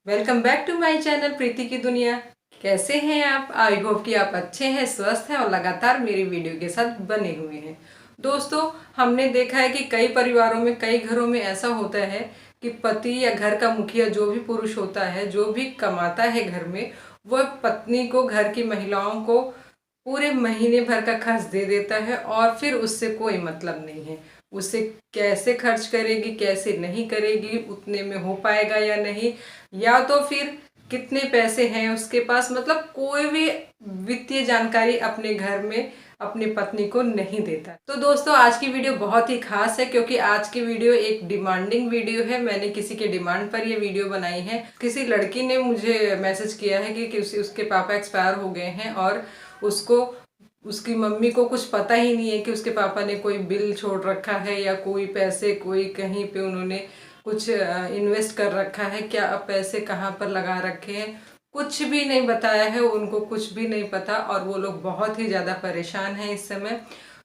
Welcome back to my channel Preeti की दुनिया। कैसे हैं आप? आई होप कि आप अच्छे हैं, स्वस्थ हैं और लगातार मेरी वीडियो के साथ बने हुए हैं। दोस्तों, हमने देखा है कि कई परिवारों में, कई घरों में ऐसा होता है कि पति या घर का मुखिया जो भी पुरुष होता है, जो भी कमाता है घर में, वह पत्नी को, घर की महिलाओं को पूरे महीने भर का खर्च दे देता है और फिर उससे कोई मतलब नहीं है। उससे कैसे खर्च करेगी, कैसे नहीं करेगी, उतने में हो पाएगा या नहीं, या तो फिर कितने पैसे हैं उसके पास, मतलब कोई भी वित्तीय जानकारी अपने घर में अपनी पत्नी को नहीं देता। तो दोस्तों, आज की वीडियो बहुत ही खास है क्योंकि आज की वीडियो एक डिमांडिंग वीडियो है। मैंने किसी के डिमांड पर ये वीडियो बनाई है। किसी लड़की ने मुझे मैसेज किया है कि उसके पापा एक्सपायर हो गए हैं और उसको, उसकी मम्मी को कुछ पता ही नहीं है कि उसके पापा ने कोई बिल छोड़ रखा है या कोई पैसे कोई कहीं पे उन्होंने कुछ इन्वेस्ट कर रखा है, क्या पैसे कहाँ पर लगा रखे हैं, कुछ भी नहीं बताया है उनको, कुछ भी नहीं पता और वो लोग बहुत ही ज़्यादा परेशान हैं इस समय।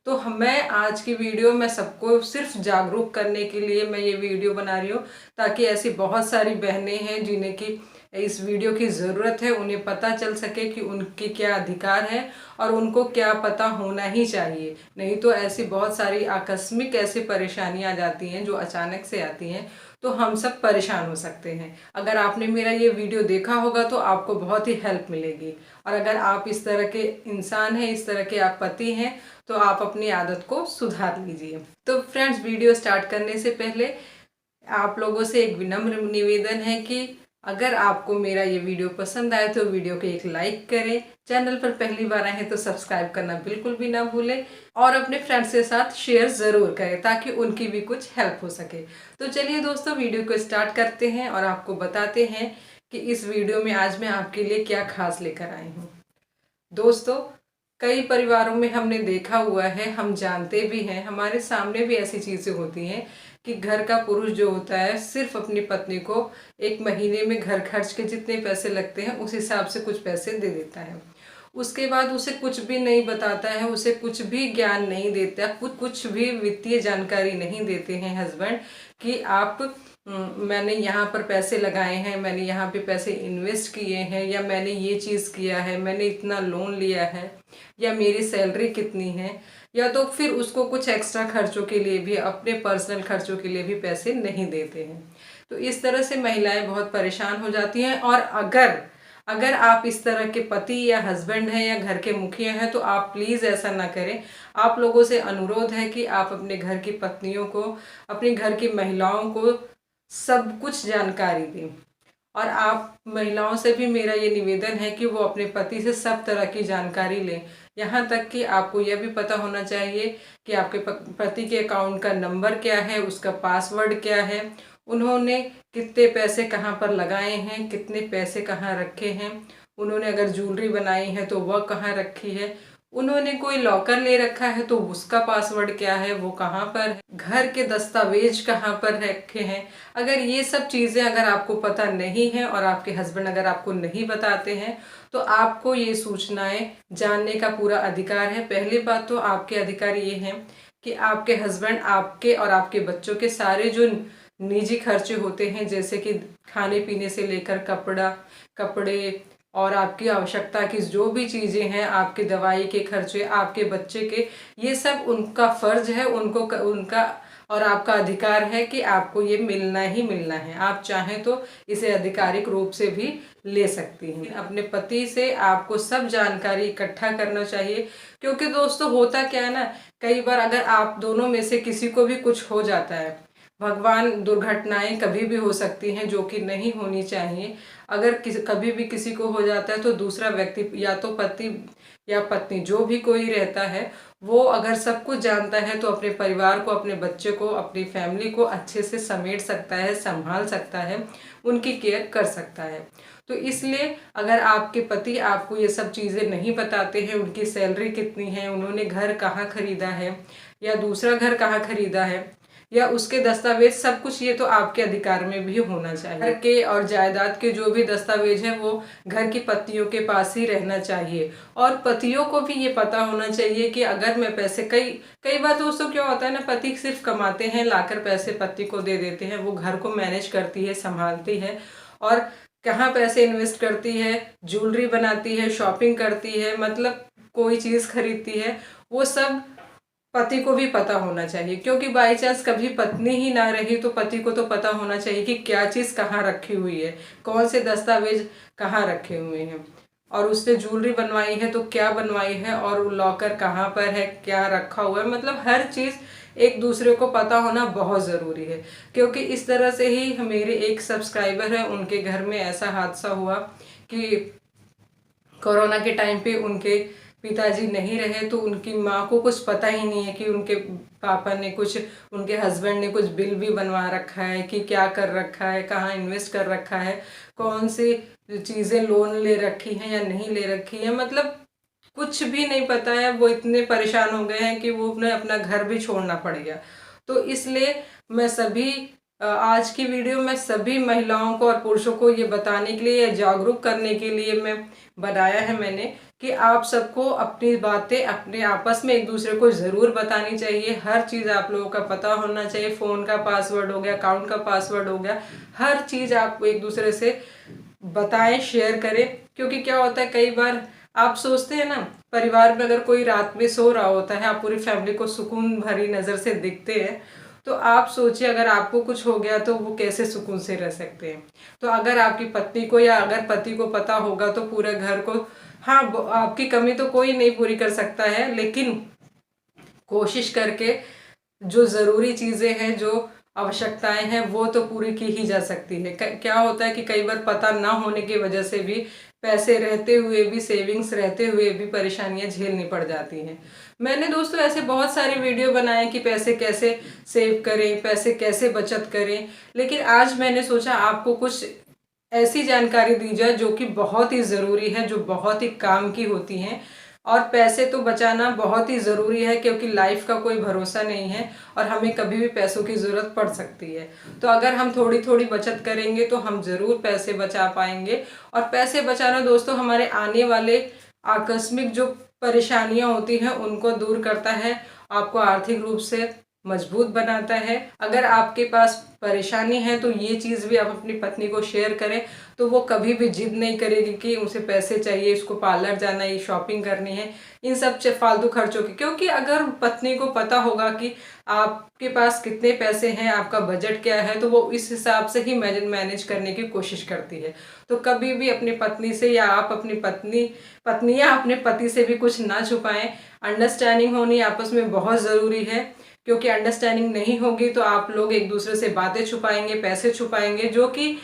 तो मैं आज की वीडियो में सबको सिर्फ जागरूक करने के लिए मैं ये वीडियो बना रही हूँ, ताकि ऐसी बहुत सारी बहनें हैं जिन्हें की इस वीडियो की ज़रूरत है, उन्हें पता चल सके कि उनके क्या अधिकार है और उनको क्या पता होना ही चाहिए। नहीं तो ऐसी बहुत सारी आकस्मिक ऐसी परेशानियां आ जाती हैं जो अचानक से आती हैं, तो हम सब परेशान हो सकते हैं। अगर आपने मेरा ये वीडियो देखा होगा तो आपको बहुत ही हेल्प मिलेगी। और अगर आप इस तरह के इंसान हैं, इस तरह के आप पति हैं, तो आप अपनी आदत को सुधार लीजिए। तो फ्रेंड्स, वीडियो स्टार्ट करने से पहले आप लोगों से एक विनम्र निवेदन है कि अगर आपको मेरा ये वीडियो पसंद आए तो वीडियो को एक लाइक करें, चैनल पर पहली बार आए हैं तो सब्सक्राइब करना बिल्कुल भी ना भूलें और अपने फ्रेंड्स के साथ शेयर ज़रूर करें ताकि उनकी भी कुछ हेल्प हो सके। तो चलिए दोस्तों, वीडियो को स्टार्ट करते हैं और आपको बताते हैं कि इस वीडियो में आज मैं आपके लिए क्या खास लेकर आई हूँ। दोस्तों, कई परिवारों में हमने देखा हुआ है, हम जानते भी हैं, हमारे सामने भी ऐसी चीज़ें होती हैं कि घर का पुरुष जो होता है सिर्फ अपनी पत्नी को एक महीने में घर खर्च के जितने पैसे लगते हैं उस हिसाब से कुछ पैसे दे देता है। उसके बाद उसे कुछ भी नहीं बताता है, उसे कुछ भी ज्ञान नहीं देता, कुछ भी वित्तीय जानकारी नहीं देते हैं हस्बैंड कि आप मैंने यहाँ पर पैसे लगाए हैं, मैंने यहाँ पे पैसे इन्वेस्ट किए हैं, या मैंने ये चीज़ किया है, मैंने इतना लोन लिया है, या मेरी सैलरी कितनी है, या तो फिर उसको कुछ एक्स्ट्रा खर्चों के लिए भी, अपने पर्सनल खर्चों के लिए भी पैसे नहीं देते हैं। तो इस तरह से महिलाएं बहुत परेशान हो जाती हैं। और अगर अगर आप इस तरह के पति या हस्बैंड हैं या घर के मुखिया हैं तो आप प्लीज़ ऐसा ना करें। आप लोगों से अनुरोध है कि आप अपने घर की पत्नियों को, अपने घर की महिलाओं को सब कुछ जानकारी दें। और आप महिलाओं से भी मेरा ये निवेदन है कि वो अपने पति से सब तरह की जानकारी लें। यहाँ तक कि आपको यह भी पता होना चाहिए कि आपके पति के अकाउंट का नंबर क्या है, उसका पासवर्ड क्या है, उन्होंने कितने पैसे कहाँ पर लगाए हैं, कितने पैसे कहाँ रखे हैं, उन्होंने अगर ज्वेलरी बनाई है तो वह कहाँ रखी है, उन्होंने कोई लॉकर ले रखा है तो उसका पासवर्ड क्या है, वो कहाँ पर है, घर के दस्तावेज कहाँ पर रखे हैं। अगर ये सब चीज़ें अगर आपको पता नहीं है और आपके हस्बैंड अगर आपको नहीं बताते हैं तो आपको ये सूचनाएं जानने का पूरा अधिकार है। पहली बात तो आपके अधिकार ये हैं कि आपके हस्बैंड आपके और आपके बच्चों के सारे जो निजी खर्चे होते हैं, जैसे कि खाने पीने से लेकर कपड़े और आपकी आवश्यकता की जो भी चीज़ें हैं, आपके दवाई के खर्चे, आपके बच्चे के, ये सब उनका फर्ज है, उनको उनका और आपका अधिकार है कि आपको ये मिलना ही मिलना है। आप चाहें तो इसे आधिकारिक रूप से भी ले सकती हैं। अपने पति से आपको सब जानकारी इकट्ठा करना चाहिए, क्योंकि दोस्तों होता क्या है ना, कई बार अगर आप दोनों में से किसी को भी कुछ हो जाता है, भगवान, दुर्घटनाएं कभी भी हो सकती हैं जो कि नहीं होनी चाहिए। अगर कभी भी किसी को हो जाता है तो दूसरा व्यक्ति, या तो पति या पत्नी, जो भी कोई रहता है, वो अगर सब कुछ जानता है तो अपने परिवार को, अपने बच्चे को, अपनी फैमिली को अच्छे से समेट सकता है, संभाल सकता है, उनकी केयर कर सकता है। तो इसलिए अगर आपके पति आपको ये सब चीज़ें नहीं बताते हैं, उनकी सैलरी कितनी है, उन्होंने घर कहाँ खरीदा है या दूसरा घर कहाँ खरीदा है, या उसके दस्तावेज, सब कुछ ये तो आपके अधिकार में भी होना चाहिए। घर के और जायदाद के जो भी दस्तावेज हैं वो घर की पत्नियों के पास ही रहना चाहिए। और पतियों को भी ये पता होना चाहिए कि अगर मैं पैसे, कई कई बार दोस्तों क्या होता है ना, पति सिर्फ कमाते हैं, लाकर पैसे पति को दे देते हैं, वो घर को मैनेज करती है, संभालती है, और कहाँ पैसे इन्वेस्ट करती है, ज्वेलरी बनाती है, शॉपिंग करती है, मतलब कोई चीज़ खरीदती है, वो सब पति को भी पता होना चाहिए। क्योंकि बाई चांस कभी पत्नी ही ना रही तो पति को तो पता होना चाहिए कि क्या चीज़ कहाँ रखी हुई है, कौन से दस्तावेज कहाँ रखे हुए हैं, और उसने ज्वेलरी बनवाई है तो क्या बनवाई है, और लॉकर कहाँ पर है, क्या रखा हुआ है, मतलब हर चीज़ एक दूसरे को पता होना बहुत ज़रूरी है। क्योंकि इस तरह से ही मेरे एक सब्सक्राइबर है, उनके घर में ऐसा हादसा हुआ कि कोरोना के टाइम पे उनके पिताजी नहीं रहे, तो उनकी माँ को कुछ पता ही नहीं है कि उनके पापा ने कुछ, उनके हस्बैंड ने कुछ बिल भी बनवा रखा है कि क्या कर रखा है, कहाँ इन्वेस्ट कर रखा है, कौन सी चीज़ें लोन ले रखी हैं या नहीं ले रखी है, मतलब कुछ भी नहीं पता है। वो इतने परेशान हो गए हैं कि वो उन्हें अपना घर भी छोड़ना पड़ गया। तो इसलिए मैं सभी आज की वीडियो में सभी महिलाओं को और पुरुषों को ये बताने के लिए, जागरूक करने के लिए मैं बनाया है मैंने, कि आप सबको अपनी बातें अपने आपस में एक दूसरे को ज़रूर बतानी चाहिए। हर चीज़ आप लोगों का पता होना चाहिए, फ़ोन का पासवर्ड हो गया, अकाउंट का पासवर्ड हो गया, हर चीज़ आप एक दूसरे से बताएं, शेयर करें। क्योंकि क्या होता है, कई बार आप सोचते हैं ना, परिवार में अगर कोई रात में सो रहा होता है, आप पूरी फैमिली को सुकून भरी नज़र से देखते हैं, तो आप सोचिए अगर आपको कुछ हो गया तो वो कैसे सुकून से रह सकते हैं। तो अगर आपकी पत्नी को या अगर पति को पता होगा तो पूरे घर को, हाँ आपकी कमी तो कोई नहीं पूरी कर सकता है, लेकिन कोशिश करके जो ज़रूरी चीज़ें हैं, जो आवश्यकताएं हैं, वो तो पूरी की ही जा सकती है। क्या होता है कि कई बार पता ना होने की वजह से भी, पैसे रहते हुए भी, सेविंग्स रहते हुए भी परेशानियां झेलनी पड़ जाती हैं। मैंने दोस्तों ऐसे बहुत सारे वीडियो बनाए कि पैसे कैसे सेव करें, पैसे कैसे बचत करें, लेकिन आज मैंने सोचा आपको कुछ ऐसी जानकारी दी जाए जो कि बहुत ही ज़रूरी है, जो बहुत ही काम की होती हैं। और पैसे तो बचाना बहुत ही ज़रूरी है, क्योंकि लाइफ का कोई भरोसा नहीं है और हमें कभी भी पैसों की ज़रूरत पड़ सकती है। तो अगर हम थोड़ी थोड़ी बचत करेंगे तो हम ज़रूर पैसे बचा पाएंगे। और पैसे बचाना दोस्तों हमारे आने वाले आकस्मिक जो परेशानियां होती हैं उनको दूर करता है, आपको आर्थिक रूप से मजबूत बनाता है। अगर आपके पास परेशानी है तो ये चीज़ भी आप अपनी पत्नी को शेयर करें, तो वो कभी भी जिद नहीं करेगी कि उसे पैसे चाहिए, इसको पार्लर जाना है, शॉपिंग करनी है, इन सब फालतू खर्चों की। क्योंकि अगर पत्नी को पता होगा कि आपके पास कितने पैसे हैं, आपका बजट क्या है, तो वो इस हिसाब से ही मैनेज करने की कोशिश करती है। तो कभी भी अपनी पत्नी से, या आप अपनी पत्नियां अपने पति से भी कुछ ना छुपाएं। अंडरस्टैंडिंग होनी आपस में बहुत ज़रूरी है, क्योंकि अंडरस्टैंडिंग नहीं होगी तो आप लोग एक दूसरे से बातें छुपाएंगे, पैसे छुपाएंगे, जो कि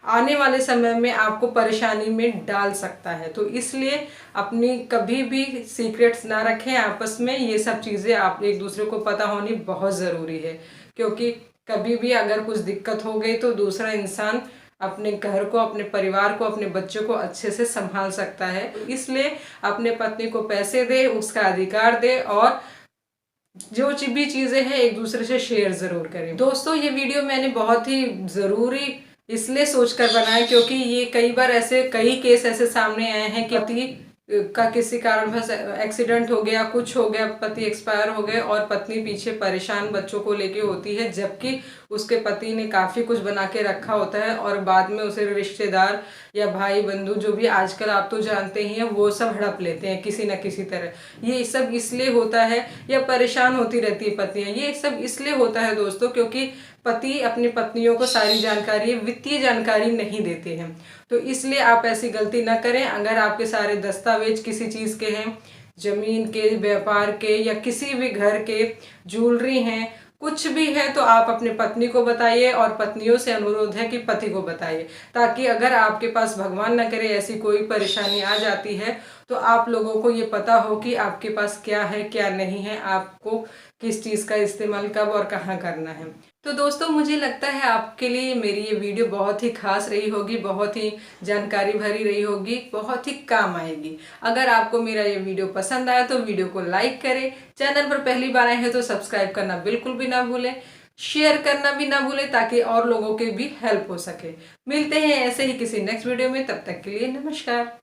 आने वाले समय में आपको परेशानी में डाल सकता है। तो इसलिए अपनी कभी भी सीक्रेट्स ना रखें आपस में, ये सब चीज़ें आप एक दूसरे को पता होनी बहुत ज़रूरी है। क्योंकि कभी भी अगर कुछ दिक्कत हो गई तो दूसरा इंसान अपने घर को, अपने परिवार को, अपने बच्चों को अच्छे से संभाल सकता है। इसलिए अपने पत्नी को पैसे दे, उसका अधिकार दे, और जो भी चीज़ें हैं एक दूसरे से शेयर ज़रूर करें। दोस्तों ये वीडियो मैंने बहुत ही ज़रूरी इसलिए सोचकर बनाया, क्योंकि ये कई बार ऐसे कई केस ऐसे सामने आए हैं कि पति का किसी कारणवश एक्सीडेंट हो गया, कुछ हो गया, पति एक्सपायर हो गए और पत्नी पीछे परेशान बच्चों को लेके होती है, जबकि उसके पति ने काफ़ी कुछ बना के रखा होता है, और बाद में उसे रिश्तेदार या भाई बंधु, जो भी आजकल आप तो जानते ही हैं, वो सब हड़प लेते हैं किसी न किसी तरह। ये सब इसलिए होता है, या परेशान होती रहती है पत्नियां, ये सब इसलिए होता है दोस्तों क्योंकि पति अपनी पत्नियों को सारी जानकारी, वित्तीय जानकारी नहीं देते हैं। तो इसलिए आप ऐसी गलती ना करें। अगर आपके सारे दस्तावेज किसी चीज़ के हैं, जमीन के, व्यापार के, या किसी भी घर के, ज्वेलरी हैं, कुछ भी है, तो आप अपने पत्नी को बताइए, और पत्नियों से अनुरोध है कि पति को बताइए, ताकि अगर आपके पास भगवान न करे ऐसी कोई परेशानी आ जाती है तो आप लोगों को ये पता हो कि आपके पास क्या है, क्या नहीं है, आपको किस चीज़ का इस्तेमाल कब और कहाँ करना है। तो दोस्तों मुझे लगता है आपके लिए मेरी ये वीडियो बहुत ही खास रही होगी, बहुत ही जानकारी भरी रही होगी, बहुत ही काम आएगी। अगर आपको मेरा ये वीडियो पसंद आया तो वीडियो को लाइक करें, चैनल पर पहली बार आए हैं तो सब्सक्राइब करना बिल्कुल भी ना भूलें, शेयर करना भी ना भूलें, ताकि और लोगों के भी हेल्प हो सके। मिलते हैं ऐसे ही किसी नेक्स्ट वीडियो में, तब तक के लिए नमस्कार।